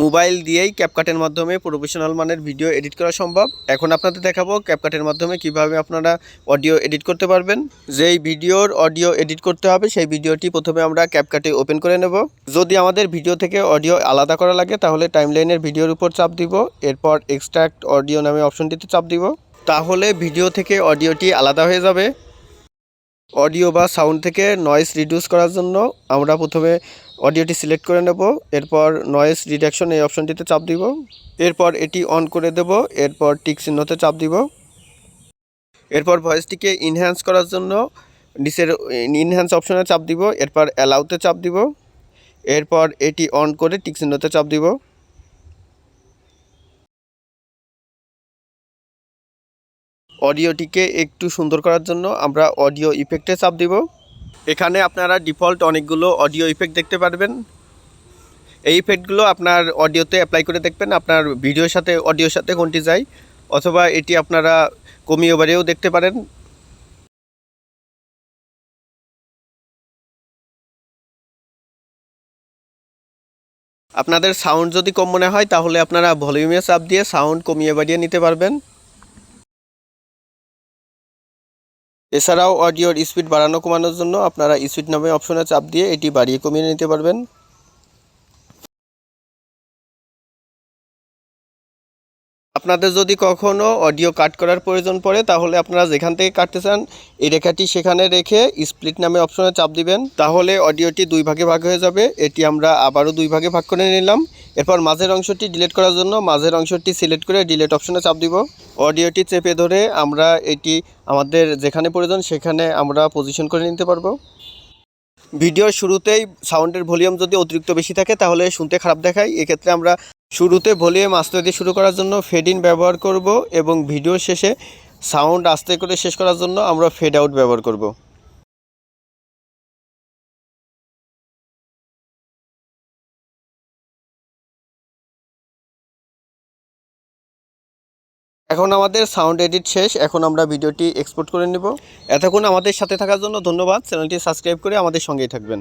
Mobile দিয়েই ক্যাপকাটের মাধ্যমে professional মানের ভিডিও এডিট করা সম্ভব। এখন আপনাদের দেখাবো ক্যাপকাটের মাধ্যমে কিভাবে আপনারা অডিও এডিট করতে পারবেন। যেই ভিডিওর অডিও এডিট করতে হবে সেই ভিডিওটি প্রথমে আমরা ক্যাপকাটে ওপেন করে নেব। যদি আমাদের ভিডিও থেকে অডিও আলাদা করা লাগে তাহলে টাইমলাইনের ভিডিওর উপর চাপ দিব, এরপর এক্সট্রাক্ট অডিও নামে অপশনটিতে চাপ দিব। তাহলে ভিডিও থেকে অডিওটি আলাদা হয়ে যাবে। অডিও বা সাউন্ড থেকে নয়েজ রিডিউস করার জন্য আমরা প্রথমে অডিওটি সিলেক্ট করে নেব, এরপর নয়েজ রিডাকশন এই অপশনটিতে চাপ দিব, এরপর এটি অন করে দেব, এরপর টিক চিহ্নতে চাপ দিব। এরপর ভয়েসটিকে ইনহ্যান্স করার জন্য নিচের ইনহ্যান্স অপশনে চাপ দিব, এরপর অ্যালাউতে চাপ দিব, এরপর এটি অন করে টিক চিহ্নতে চাপ দিব। অডিওটিকে একটু সুন্দর করার জন্য আমরা অডিও ইফেক্টে চাপ দিব। এখানে আপনারা ডিফল্ট অনেকগুলো অডিও ইফেক্ট দেখতে পারবেন। এই ইফেক্টগুলো আপনার অডিওতে অ্যাপ্লাই করে দেখবেন আপনার ভিডিওর সাথে অডিওর সাথে কোনটি যায়, অথবা এটি আপনারা কমিয়ে বাড়িয়েও দেখতে পারেন। আপনাদের সাউন্ড যদি কম মনে হয় তাহলে আপনারা ভলিউমে চাপ দিয়ে সাউন্ড কমিয়ে বাড়িয়ে নিতে পারবেন। এছাড়াও অডিওর স্পিড বাড়ানো কমানোর জন্য আপনারা স্পিড নামে অপশনে চাপ দিয়ে এটি বাড়িয়ে কমিয়ে নিতে পারবেন। আপনাদের যদি কখনও অডিও কাট করার প্রয়োজন পড়ে তাহলে আপনারা যেখান থেকে কাটতে চান এই রেখাটি সেখানে রেখে স্প্লিট নামে অপশনে চাপ দিবেন, তাহলে অডিওটি দুই ভাগে ভাগ হয়ে যাবে। এটি আমরা আবারও দুই ভাগে ভাগ করে নিলাম। এরপর মাঝের অংশটি ডিলিট করার জন্য মাঝের অংশটি সিলেক্ট করে ডিলিট অপশনে চাপ দিব। অডিওটি চেপে ধরে আমরা এটি আমাদের যেখানে প্রয়োজন সেখানে আমরা পজিশন করে নিতে পারবো। ভিডিওর শুরুতেই সাউন্ডের ভলিউম যদি অতিরিক্ত বেশি থাকে তাহলে শুনতে খারাপ দেখায়। এক্ষেত্রে আমরা শুরুতে ভলিউম আস্তে দিয়ে শুরু করার জন্য ফেড ইন ব্যবহার করব এবং ভিডিও শেষে সাউন্ড আস্তে করে শেষ করার জন্য আমরা ফেড আউট ব্যবহার করব। এখন আমাদের সাউন্ড এডিট শেষ। এখন আমরা ভিডিওটি এক্সপোর্ট করে নেব। এতক্ষণ আমাদের সাথে থাকার জন্য ধন্যবাদ। চ্যানেলটি সাবস্ক্রাইব করে আমাদের সঙ্গেই থাকবেন।